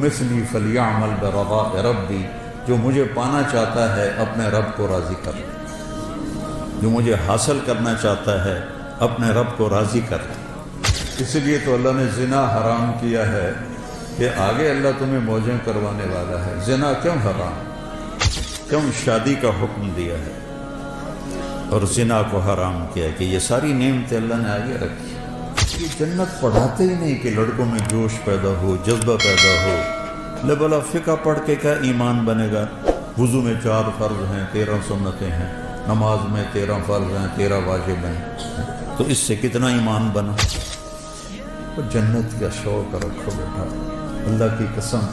مثلی فلیعمل برضاء ربی، جو مجھے پانا چاہتا ہے اپنے رب کو راضی کر لے، جو مجھے حاصل کرنا چاہتا ہے اپنے رب کو راضی کر لے۔ اس لیے تو اللہ نے زنا حرام کیا ہے کہ آگے اللہ تمہیں موجیں کروانے والا ہے۔ زنا کیوں حرام، کیوں شادی کا حکم دیا ہے اور زنا کو حرام کیا کہ یہ ساری نعمتیں اللہ نے آگے رکھی۔ یہ جنت پڑھاتے ہی نہیں کہ لڑکوں میں جوش پیدا ہو، جذبہ پیدا ہو، لبلا فقہ پڑھ کے کیا ایمان بنے گا؟ وضو میں 4 فرض ہیں، 13 سنتیں ہیں، نماز میں 13 فرض ہیں، 13 واجب ہیں، تو اس سے کتنا ایمان بنا؟ تو جنت کا شوق رکھو بیٹا، اللہ کی قسم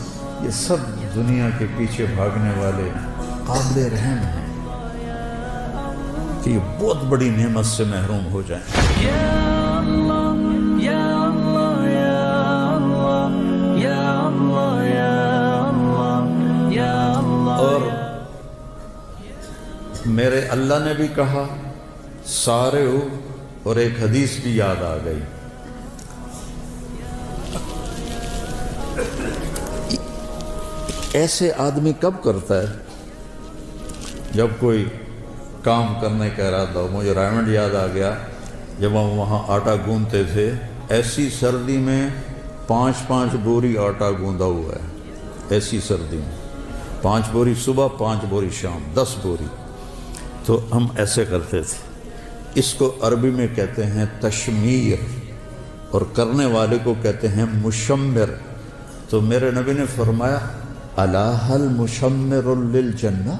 یہ سب دنیا کے پیچھے بھاگنے والے قابل رحم ہیں کہ یہ بہت بڑی نعمت سے محروم ہو جائیں۔ اور میرے اللہ نے بھی کہا سارے ہو، اور ایک حدیث بھی یاد آ گئی، ایسے آدمی کب کرتا ہے جب کوئی کام کرنے کا ارادہ ہو۔ مجھے رائمنڈ یاد آ گیا، جب ہم وہاں آٹا گوندتے تھے، ایسی سردی میں 5 بوری آٹا گوندا ہوا ہے، ایسی سردی میں 5 بوری صبح، 5 بوری شام، 10 بوری۔ تو ہم ایسے کرتے تھے۔ اس کو عربی میں کہتے ہیں تشمیر، اور کرنے والے کو کہتے ہیں مشمر۔ تو میرے نبی نے فرمایا الا هل مشمر للجنہ،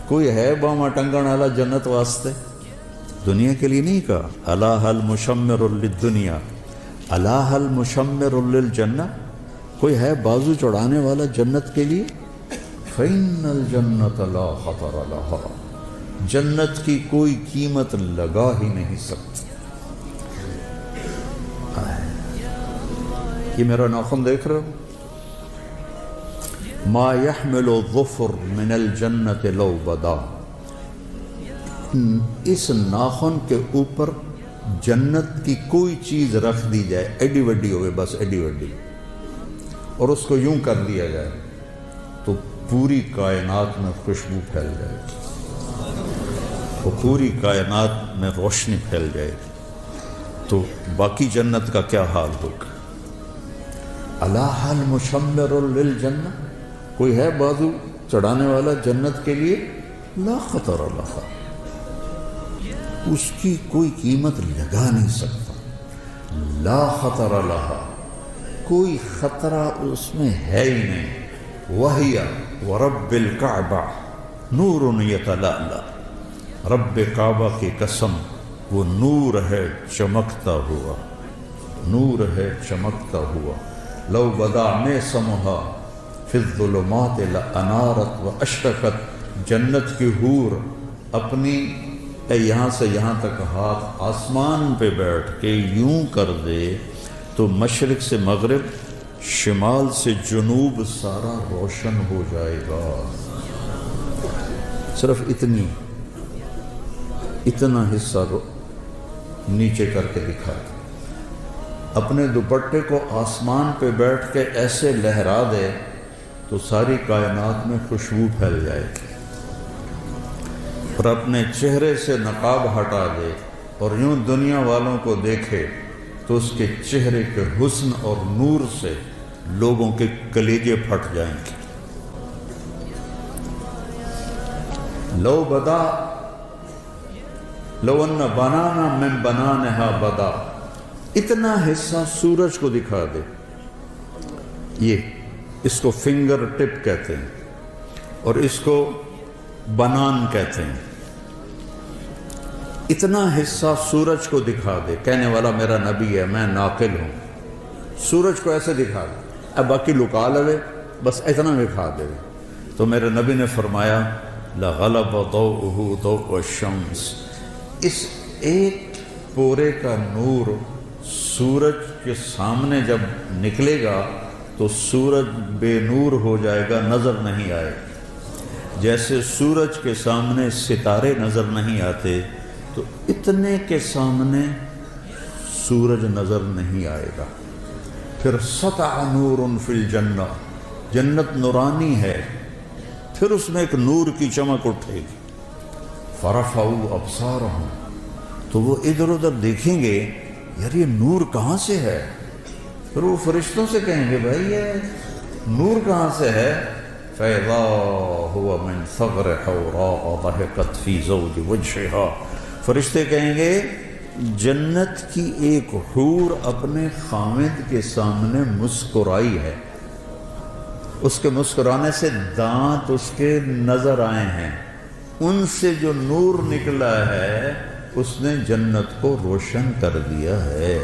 کوئی ہے باما ٹنگن والا جنت واسطے؟ دنیا کے لیے نہیں کہا، الا هل مشمر للدنیا، الا هل مشمر للجنہ، کوئی ہے بازو چڑھانے والا جنت کے لیے؟ فإن الجنة لا خطر لها، جنت کی کوئی قیمت لگا ہی نہیں سکتی۔ یہ میرا ناخن دیکھ رہے ہو؟ ما يحمل الظفر من الجنة لو بدا، اس ناخن کے اوپر جنت کی کوئی چیز رکھ دی جائے، ایڈی وڈی ہوئے، بس ایڈی وڈی، اور اس کو یوں کر دیا جائے تو پوری کائنات میں خوشبو پھیل جائے گی، وہ پوری کائنات میں روشنی پھیل جائے گی، تو باقی جنت کا کیا حال ہوگا؟ الا هل مشمر للجنہ، کوئی ہے بازو چڑھانے والا جنت کے لیے؟ لا خطر لها، اس کی کوئی قیمت لگا نہیں سکتا۔ لا خطر لها، کوئی خطرہ اس میں ہے ہی نہیں۔ وَهِيَ وَرَبِّ الْكَعْبَةِ نُورٌ يَتَلَأْلَأُ، رب کعبہ کی قسم وہ نور ہے چمکتا ہوا، نور ہے چمکتا ہوا۔ لو بدا میں سمہا فی الظلمات لانارت و اشرقت، جنت کی حور اپنی یہاں سے یہاں تک ہاتھ آسمان پہ بیٹھ کے یوں کر دے تو مشرق سے مغرب، شمال سے جنوب سارا روشن ہو جائے گا۔ صرف اتنا حصہ نیچے کر کے دکھا دے، اپنے دوپٹے کو آسمان پہ بیٹھ کے ایسے لہرا دے تو ساری کائنات میں خوشبو پھیل جائے گی، اور اپنے چہرے سے نقاب ہٹا دے اور یوں دنیا والوں کو دیکھے تو اس کے چہرے کے حسن اور نور سے لوگوں کے کلیجے پھٹ جائیں گے۔ لو بدا لو ان بنانا من بنانہا بدا، اتنا حصہ سورج کو دکھا دے، یہ اس کو فنگر ٹپ کہتے ہیں اور اس کو بنان کہتے ہیں۔ اتنا حصہ سورج کو دکھا دے، کہنے والا میرا نبی ہے، میں ناقل ہوں، سورج کو ایسے دکھا دے، اب باقی لکا لے، بس اتنا دکھا دے، تو میرے نبی نے فرمایا لغلب ضوءہ ضوء الشمس، اس ایک پورے کا نور سورج کے سامنے جب نکلے گا تو سورج بے نور ہو جائے گا، نظر نہیں آئے گا۔ جیسے سورج کے سامنے ستارے نظر نہیں آتے تو اتنے کے سامنے سورج نظر نہیں آئے گا۔ پھر سطع نور فی الجنہ، جنت نورانی ہے، پھر اس میں ایک نور کی چمک اٹھے گی، فرفعوا ابصارہم، تو وہ ادھر ادھر دیکھیں گے یار یہ نور کہاں سے ہے، پھر وہ فرشتوں سے کہیں گے بھائی یہ نور کہاں سے ہے، فَإِذَا هُوَ مِنْ ثَغْرِ حَوْرَاءَ ضَحِكَتْ فِي زَوْجِ وَجْهِهَا، فرشتے کہیں گے جنت کی ایک حور اپنے خامد کے سامنے مسکرائی ہے، اس کے مسکرانے سے دانت اس کے نظر آئے ہیں، ان سے جو نور نکلا ہے اس نے جنت کو روشن کر دیا ہے۔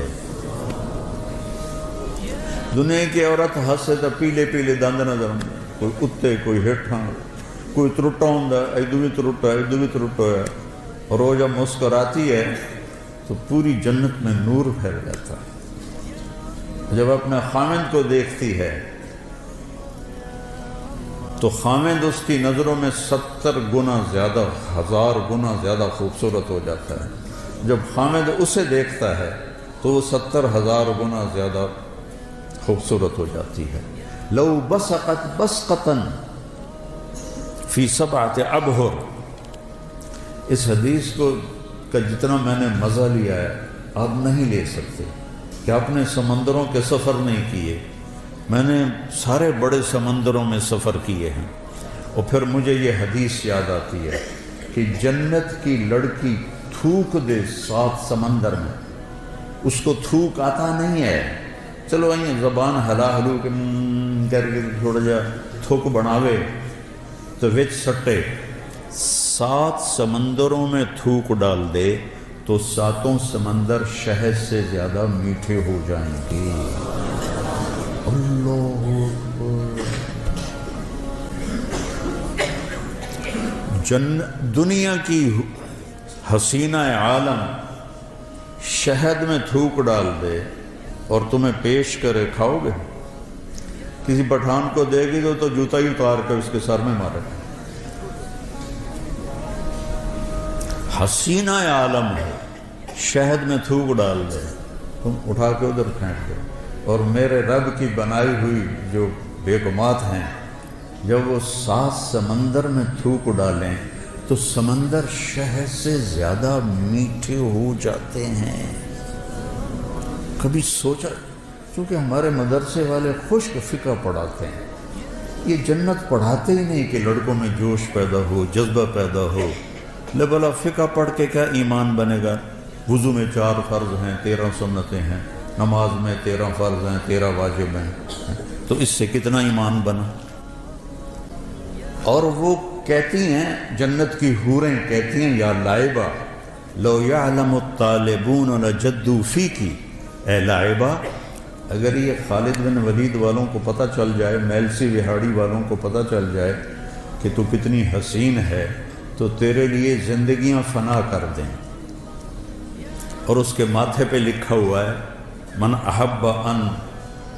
دنیا کی عورت ہسے تو پیلے پیلے دند نظر آتے، کوئی اتے کوئی ہیٹھاں، کوئی ترٹا ہوں ادو بھی ترٹا ہے ادو بھی ترٹا ہے، اور وہ جب مسکراتی ہے تو پوری جنت میں نور پھیل جاتا ہے۔ جب اپنے خامد کو دیکھتی ہے تو خامد اس کی نظروں میں 70 گنا زیادہ، 1000 گنا زیادہ خوبصورت ہو جاتا ہے، جب خامد اسے دیکھتا ہے تو وہ 70,000 گنا زیادہ خوبصورت ہو جاتی ہے۔ لو بسقت بسقتاً فی 7 ابحر، اس حدیث کو کا جتنا میں نے مزہ لیا ہے آپ نہیں لے سکتے، کہ آپ نے سمندروں کے سفر نہیں کیے، میں نے سارے بڑے سمندروں میں سفر کیے ہیں، اور پھر مجھے یہ حدیث یاد آتی ہے کہ جنت کی لڑکی تھوک دے 7 سمندر میں، اس کو تھوک آتا نہیں ہے، چلو آئیں زبان ہلا ہلو کے کر کے تھوڑا جا تھوک بناوے تو وچ سٹے، 7 سمندروں میں تھوک ڈال دے تو 7 سمندر شہد سے زیادہ میٹھے ہو جائیں گے۔ اللہ اکبر۔ دنیا کی حسینہ عالم شہد میں تھوک ڈال دے اور تمہیں پیش کرے، کھاؤ گے؟ کسی پٹھان کو دے گی تو جوتا ہی اتار کر اس کے سر میں مارے۔ حسینہ عالم ہے، شہد میں تھوک ڈال دے، تم اٹھا کے ادھر پھینک دو، اور میرے رب کی بنائی ہوئی جو بیگمات ہیں جب وہ 7 سمندر میں تھوک ڈالیں تو سمندر شہد سے زیادہ میٹھے ہو جاتے ہیں۔ کبھی سوچا؟ چونکہ ہمارے مدرسے والے خشک فقہ پڑھاتے ہیں، یہ جنت پڑھاتے ہی نہیں کہ لڑکوں میں جوش پیدا ہو، جذبہ پیدا ہو، لے بلا فقہ پڑھ کے کیا ایمان بنے گا؟ وضو میں 4 فرض ہیں، 13 سنتیں ہیں، نماز میں 13 فرض ہیں، 13 واجب ہیں، تو اس سے کتنا ایمان بنا؟ اور وہ کہتی ہیں، جنت کی حوریں کہتی ہیں، یا لائبہ لو یعلم الطالبون لجدوا فیکی، اے لائبہ اگر یہ خالد بن ولید والوں کو پتہ چل جائے، میلسی وہاڑی والوں کو پتہ چل جائے کہ تو کتنی حسین ہے تو تیرے لیے زندگیاں فنا کر دیں۔ اور اس کے ماتھے پہ لکھا ہوا ہے، من احب ان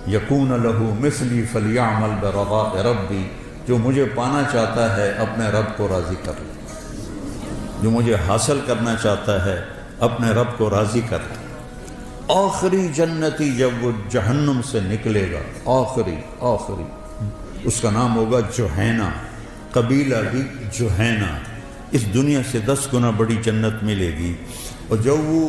یکون لہ مثلی فلیعمل برضاء ربی، جو مجھے پانا چاہتا ہے اپنے رب کو راضی کر لے، جو مجھے حاصل کرنا چاہتا ہے اپنے رب کو راضی کر لے۔ آخری جنتی جب وہ جہنم سے نکلے گا، آخری اس کا نام ہوگا جوہینہ، قبیلہ بھی جوہینہ، اس دنیا سے 10 گنا بڑی جنت ملے گی۔ اور جب وہ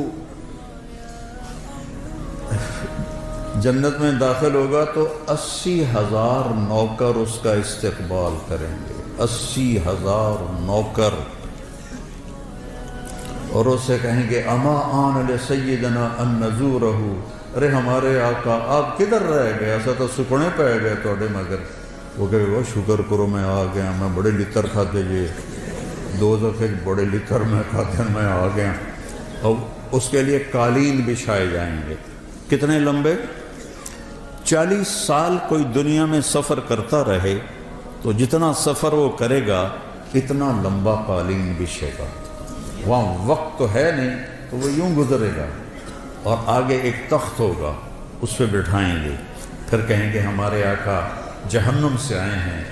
جنت میں داخل ہوگا تو 80,000 نوکر اس کا استقبال کریں گے، 80,000 نوکر، اور اسے کہیں گے اما آن لسیدنا ان نزورہ، ارے ہمارے آقا آپ کدھر رہ گئے، ایسا تو سکنے پہ گئے توڑے، مگر وہ کہے وہ شکر کرو میں آ گیا، میں بڑے لتر کھاتے جی، 2 دفعے بڑے لتر میں کھاتے میں آ گیا۔ اور اس کے لیے قالین بچھائے جائیں گے، کتنے لمبے؟ 40 سال کوئی دنیا میں سفر کرتا رہے تو جتنا سفر وہ کرے گا اتنا لمبا قالین بچھے گا، وہاں وقت تو ہے نہیں تو وہ یوں گزرے گا، اور آگے ایک تخت ہوگا اس پہ بٹھائیں گے، پھر کہیں گے ہمارے آقا جہنم سے آئے ہیں،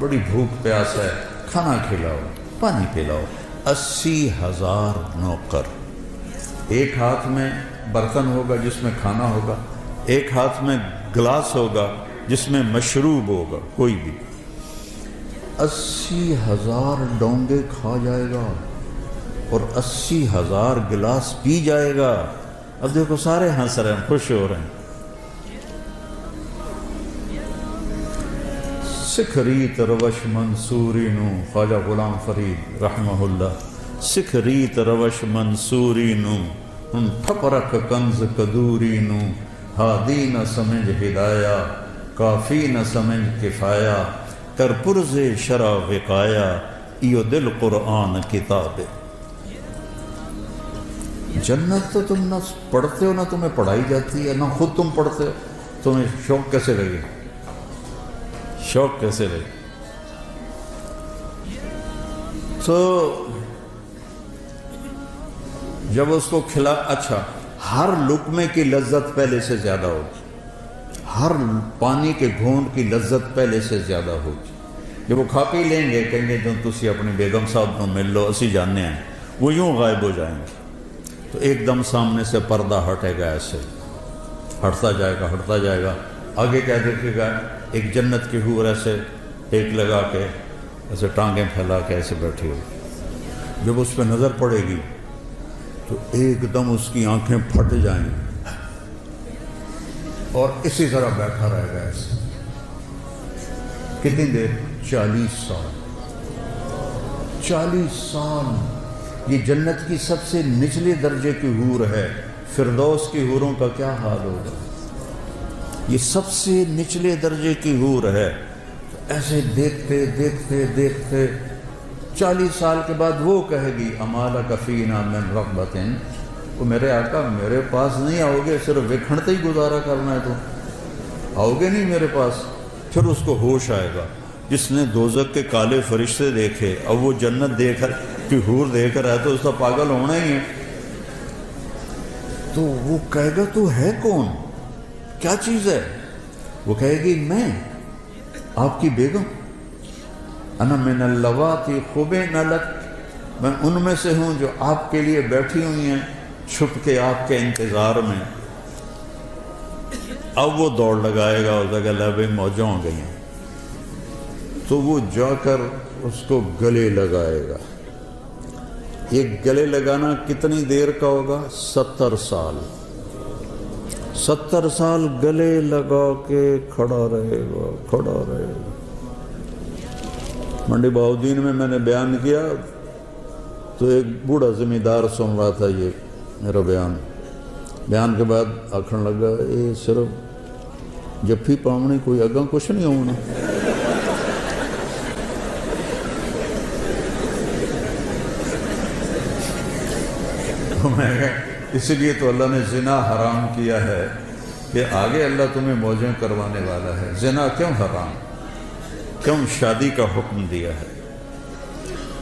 بڑی بھوک پیاس ہے، کھانا کھلاؤ، پانی پلاؤ۔ 80,000 نوکر، ایک ہاتھ میں برتن ہوگا جس میں کھانا ہوگا، ایک ہاتھ میں گلاس ہوگا جس میں مشروب ہوگا کوئی بھی، 80,000 ڈونگے کھا جائے گا اور 80,000 گلاس پی جائے گا۔ اب دیکھو سارے ہنس رہے ہیں، خوش ہو رہے ہیں۔ سکھ ریت روش منصوری نو، خواجہ غلام فرید رحمہ اللہ، سکھ ریت روش منصوری نو، ان ٹھپرک کنز کدوری نو، ہادی نہ سمجھ ہدایہ، کافی نہ سمجھ کفایہ، کر پرز شرع وقایا، ایو دل قرآن کتاب۔ جنت تو تم نہ پڑھتے ہو نہ تمہیں پڑھائی جاتی ہے، نہ خود تم پڑھتے ہو، تمہیں شوق کیسے لگے؟ شوق کیسے لگے؟ تو جب اس کو کھلا، اچھا ہر لقمے کی لذت پہلے سے زیادہ ہوگی، ہر پانی کے گھونٹ کی لذت پہلے سے زیادہ ہوگی۔ جب وہ کھا پی لیں گے کہیں گے جو تسی اپنی بیگم صاحب کو مل لو، اسی جاننے ہیں، وہ یوں غائب ہو جائیں گے۔ تو ایک دم سامنے سے پردہ ہٹے گا، ایسے ہٹتا جائے گا ہٹتا جائے گا، آگے کیا دیکھے گا؟ ایک جنت کی حور ایسے ایک لگا کے ایسے ٹانگیں پھیلا کے ایسے بیٹھی ہو۔ جب اس پہ نظر پڑے گی تو ایک دم اس کی آنکھیں پھٹ جائیں گی اور اسی طرح بیٹھا رہے گا ایسے۔ کتنی دیر؟ 40 سال۔ 40 سال یہ جنت کی سب سے نچلے درجے کی حور ہے۔ فردوس کی حوروں کا کیا حال ہوگا؟ یہ سب سے نچلے درجے کی حور ہے۔ ایسے دیکھتے دیکھتے دیکھتے 40 سال کے بعد وہ کہے گی امالک فینا من رغبت، وہ میرے آقا میرے پاس نہیں آؤ گے، صرف وکھڑتے ہی گزارا کرنا ہے، تو آؤ گے نہیں میرے پاس؟ پھر اس کو ہوش آئے گا۔ جس نے دوزخ کے کالے فرشتے دیکھے، اب وہ جنت دیکھ کر کہ حور دیکھ رہا ہے تو اس کا پاگل ہونا ہی ہے۔ تو وہ کہے گا تو ہے کون؟ کیا چیز ہے؟ وہ کہے گی میں آپ کی بیگم، انا من اللواتی خبئن لک، میں ان میں سے ہوں جو آپ کے لیے بیٹھی ہوئی ہیں چھپ کے آپ کے انتظار میں۔ اب وہ دوڑ لگائے گا اور کہے گا لبیں موجوں ہو گئی ہیں، تو وہ جا کر اس کو گلے لگائے گا۔ یہ گلے لگانا کتنی دیر کا ہوگا؟ 70 سال۔ 70 سال گلے لگا کے کھڑا رہے گا، کھڑا رہے گا۔ منڈی بہاؤدین میں نے بیان کیا تو ایک بوڑھا زمیندار سن رہا تھا یہ میرا بیان کے بعد آکھن لگا یہ صرف جفی پاؤنی کوئی اگاں کچھ نہیں ہونا۔ میں اس لیے تو اللہ نے زنا حرام کیا ہے کہ آگے اللہ تمہیں موجیں کروانے والا ہے۔ زنا کیوں حرام؟ کیوں شادی کا حکم دیا ہے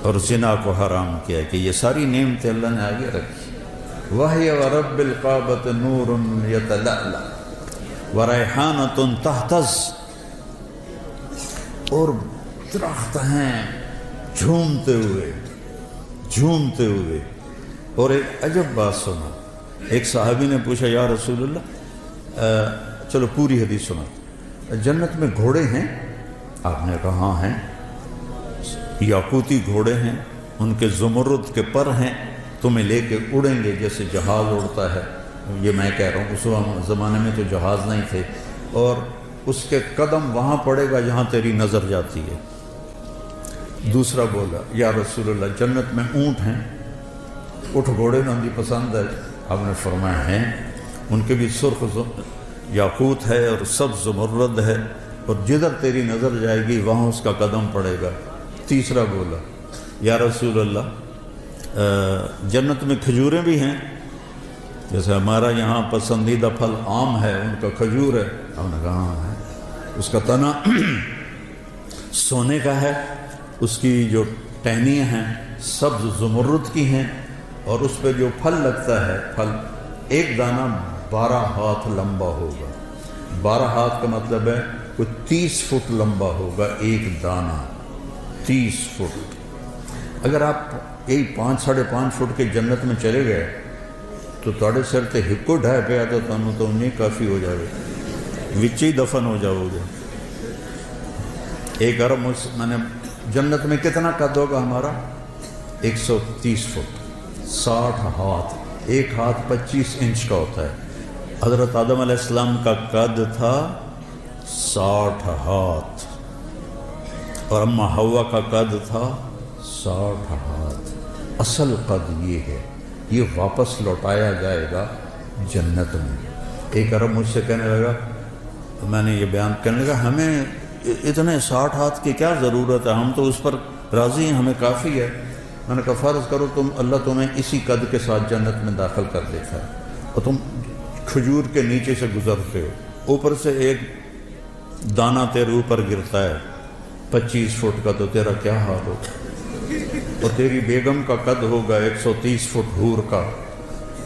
اور زنا کو حرام کیا ہے؟ کہ یہ ساری نعمتیں اللہ نے آگے رکھی۔ وَهِيَ وَرَبِّ الْقَعْبَةِ نُورٌ يَتَلَأْلَأُ وَرَيْحَانَةٌ تَهْتَزُّ، اور درخت ہیں جھومتے ہوئے۔ اور ایک عجب بات سنا، ایک صحابی نے پوچھا یا رسول اللہ چلو پوری حدیث سنا، جنت میں گھوڑے ہیں؟ آپ نے کہا ہاں ہیں، یاقوتی گھوڑے ہیں، ان کے زمرد کے پر ہیں، تمہیں لے کے اڑیں گے جیسے جہاز اڑتا ہے۔ یہ میں کہہ رہا ہوں اس زمانے میں تو جہاز نہیں تھے، اور اس کے قدم وہاں پڑے گا جہاں تیری نظر جاتی ہے۔ دوسرا بولا یا رسول اللہ جنت میں اونٹ ہیں؟ اٹھ گھوڑے نہ بھی پسند ہے؟ آپ نے فرمایا ہیں، ان کے بھی سرخ یاقوت ہے اور سبز زمرد ہے، اور جدھر تیری نظر جائے گی وہاں اس کا قدم پڑے گا۔ تیسرا بولا یا رسول اللہ جنت میں کھجوریں بھی ہیں؟ جیسے ہمارا یہاں پسندیدہ پھل آم ہے، ان کا کھجور ہے؟ ہم نے کہا ہاں ہے۔ اس کا تنا سونے کا ہے، اس کی جو ٹہنیاں ہیں سبز زمرد کی ہیں، اور اس پہ جو پھل لگتا ہے، پھل ایک دانہ 12 ہاتھ لمبا ہوگا۔ 12 ہاتھ کا مطلب ہے کوئی 30 فٹ لمبا ہوگا ایک دانہ، 30 فٹ۔ اگر آپ یہی 5 ساڑھے 5 فٹ کے جنت میں چلے گئے تو تھوڑے سر تے ہکو ڈھائے پیا تو تمہیں تو انہیں کافی ہو جائے، وچ ہی دفن ہو جاؤ گے۔ ایک عرب میں نے جنت میں کتنا قد ہوگا ہمارا؟ 130 فٹ، 60 ہاتھ، ایک ہاتھ 25 انچ کا ہوتا ہے۔ حضرت آدم علیہ السلام کا قد تھا 60 ہاتھ، اور اماں حوا کا قد تھا 60 ہاتھ۔ اصل قد یہ ہے، یہ واپس لوٹایا جائے گا جنت میں۔ ایک عرب مجھ سے کہنے لگا، میں نے یہ بیان کرنے لگا، ہمیں اتنے 60 ہاتھ کی کیا ضرورت ہے، ہم تو اس پر راضی ہیں، ہمیں کافی ہے۔ میں نے کہا فرض کرو اللہ تمہیں اسی قد کے ساتھ جنت میں داخل کر دیتا ہے، اور تم کھجور کے نیچے سے گزرتے ہو، اوپر سے ایک دانہ تیرے اوپر گرتا ہے 25 فٹ کا، تو تیرا کیا حال ہوگا؟ اور تیری بیگم کا قد ہوگا 130 فٹ حور کا،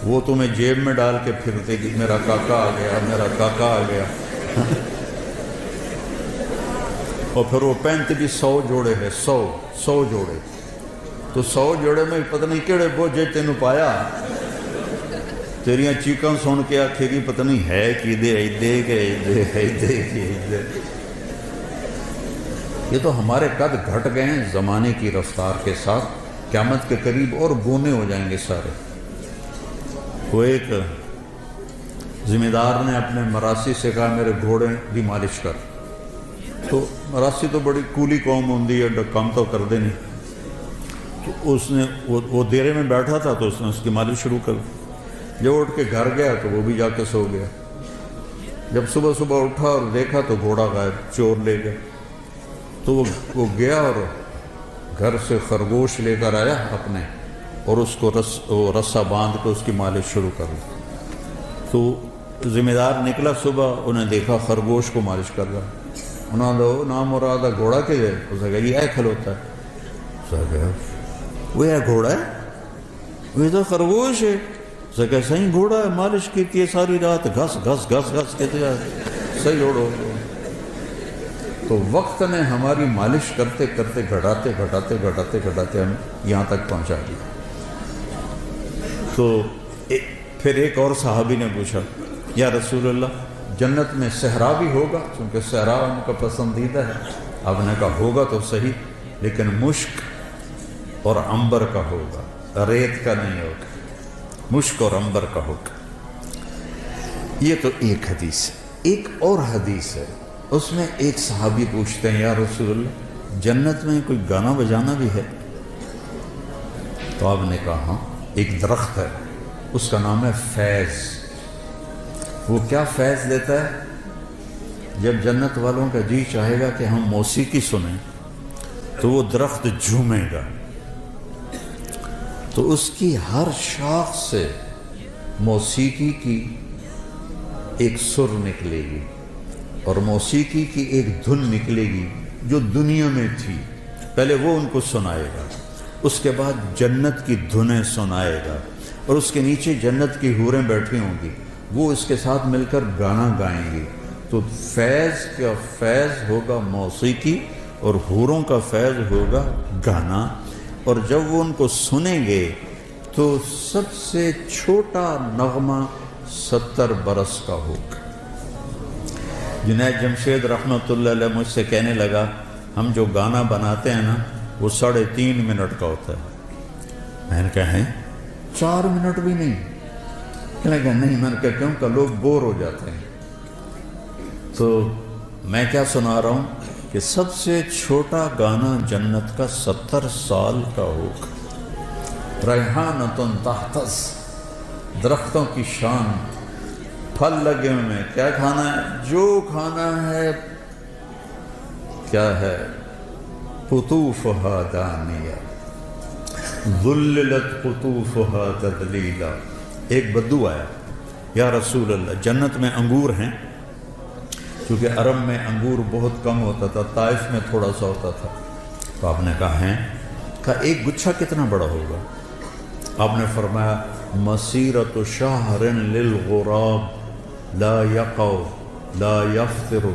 وہ تمہیں جیب میں ڈال کے پھرتے گی، میرا کاکا آ گیا، میرا کاکا آ گیا۔ اور پھر وہ پینٹ بھی 100 جوڑے ہے، 100 جوڑے، تو 100 جوڑے میں پتہ نہیں کیڑے بوجھے تینوں پایا، تیریاں چیکاں سن کے آکھے گی پتہ نہیں ہے کی دے ایدے کے ایدے۔ یہ تو ہمارے قد گھٹ گئے ہیں زمانے کی رفتار کے ساتھ، قیامت کے قریب اور گونے ہو جائیں گے سارے۔ وہ ایک ذمہ دار نے اپنے مراسی سے کہا میرے گھوڑے دی مالش کر، تو مراسی تو بڑی کولی قوم ہوندی ہے، کام تو کر دے نہیں، تو اس نے وہ دیرے میں بیٹھا تھا تو اس نے اس کی مالش شروع کر دی۔ جب اٹھ کے گھر گیا تو وہ بھی جا کے سو گیا۔ جب صبح اٹھا اور دیکھا تو گھوڑا غائب، چور لے گیا۔ تو وہ گیا اور گھر سے خرگوش لے کر آیا اپنے، اور اس کو رسہ باندھ کے اس کی مالش شروع کر دی۔ تو ذمہ دار نکلا صبح، انہیں دیکھا خرگوش کو مالش کر رہا، انہوں نے نام مراد گھوڑا کے گئے، اس نے کہا یہ ہے کھلوتا ہے، اس نے کہا وہ ہے گھوڑا ہے، وہ تو خرگوش ہے، اس نے کہا صحیح گھوڑا ہے، مالش کیتی ہے ساری رات، گھس گھس گھس گھس کہتے جائے، صحیح اوڑو۔ تو وقت نے ہماری مالش کرتے کرتے گھٹاتے ہم یہاں تک پہنچا دیا۔ تو پھر ایک اور صحابی نے پوچھا یا رسول اللہ جنت میں صحرا بھی ہوگا، چونکہ صحرا ان کا پسندیدہ ہے۔ آپ نے کہا ہوگا تو صحیح، لیکن مشک اور عنبر کا ہوگا، ریت کا نہیں ہوگا، مشک اور عنبر کا ہوگا۔ یہ تو ایک حدیث ہے۔ ایک اور حدیث ہے، اس میں ایک صحابی پوچھتے ہیں یا رسول اللہ جنت میں کوئی گانا بجانا بھی ہے؟ تو آپ نے کہا ہاں، ایک درخت ہے، اس کا نام ہے فیض۔ وہ کیا فیض دیتا ہے؟ جب جنت والوں کا جی چاہے گا کہ ہم موسیقی سنیں تو وہ درخت جھومے گا، تو اس کی ہر شاخ سے موسیقی کی ایک سر نکلے گی، اور موسیقی کی ایک دھن نکلے گی جو دنیا میں تھی، پہلے وہ ان کو سنائے گا، اس کے بعد جنت کی دھنیں سنائے گا، اور اس کے نیچے جنت کی حوریں بیٹھی ہوں گی، وہ اس کے ساتھ مل کر گانا گائیں گی۔ تو فیض کا فیض ہوگا موسیقی، اور حوروں کا فیض ہوگا گانا، اور جب وہ ان کو سنیں گے تو سب سے چھوٹا نغمہ 70 برس کا ہوگا۔ جنید جمشید رحمۃ اللہ علیہ مجھ سے کہنے لگا ہم جو گانا بناتے ہیں نا وہ 3.5 منٹ کا ہوتا ہے۔ میں نے کہا ہے 4 منٹ بھی نہیں؟ کہنے لگا نہیں۔ میں نے کہا کیوں؟ کہ لوگ بور ہو جاتے ہیں۔ تو میں کیا سنا رہا ہوں کہ سب سے چھوٹا گانا جنت کا 70 سال کا ہوگا۔ ریحانۃ تحتز، درختوں کی شان، پھل لگے ہوئے، کیا کھانا ہے؟ جو کھانا ہے کیا ہے؟ قطوفہا دانیہ ذللت قطوفہا تذلیلا۔ ایک بدو آیا یا رسول اللہ جنت میں انگور ہیں، کیونکہ عرب میں انگور بہت کم ہوتا تھا، طائف میں تھوڑا سا ہوتا تھا۔ تو آپ نے کہا ہیں، کہا ایک گچھا کتنا بڑا ہوگا؟ آپ نے فرمایا مسیرۃ شہر للغراب لا یقع لا یفطر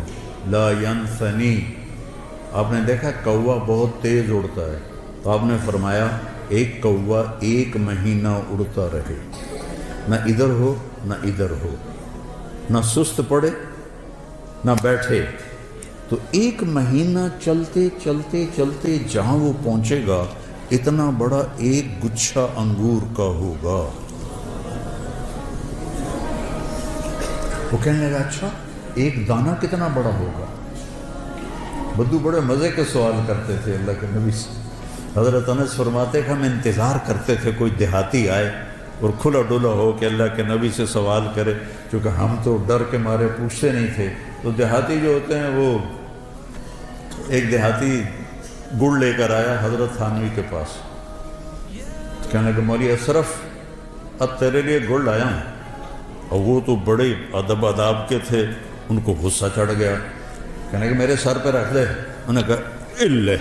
لا ینثنی۔ آپ نے دیکھا کوا بہت تیز اڑتا ہے، تو آپ نے فرمایا ایک کوا 1 مہینہ اڑتا رہے، نہ ادھر ہو نہ ادھر ہو، نہ سست پڑے نہ بیٹھے، تو 1 مہینہ چلتے چلتے چلتے جہاں وہ پہنچے گا اتنا بڑا ایک گچھا انگور کا ہوگا۔ وہ کہنے لگا اچھا ایک دانہ کتنا بڑا ہوگا؟ بدو بڑے مزے کے سوال کرتے تھے اللہ کے نبی سے۔ حضرت انس فرماتے کہ ہم انتظار کرتے تھے کوئی دیہاتی آئے اور کھلا ڈولا ہو کہ اللہ کے نبی سے سوال کرے، چونکہ ہم تو ڈر کے مارے پوچھتے نہیں تھے۔ تو دیہاتی جو ہوتے ہیں، وہ ایک دیہاتی گڑ لے کر آیا حضرت تھانوی کے پاس، کہنے لگا مولوی اشرف اب تیرے لیے گڑ لایا ہوں۔ اور وہ تو بڑے ادب آداب کے تھے، ان کو غصہ چڑھ گیا، کہنے کہ میرے سر پہ رکھ دے۔ انہوں نے کہا اللہ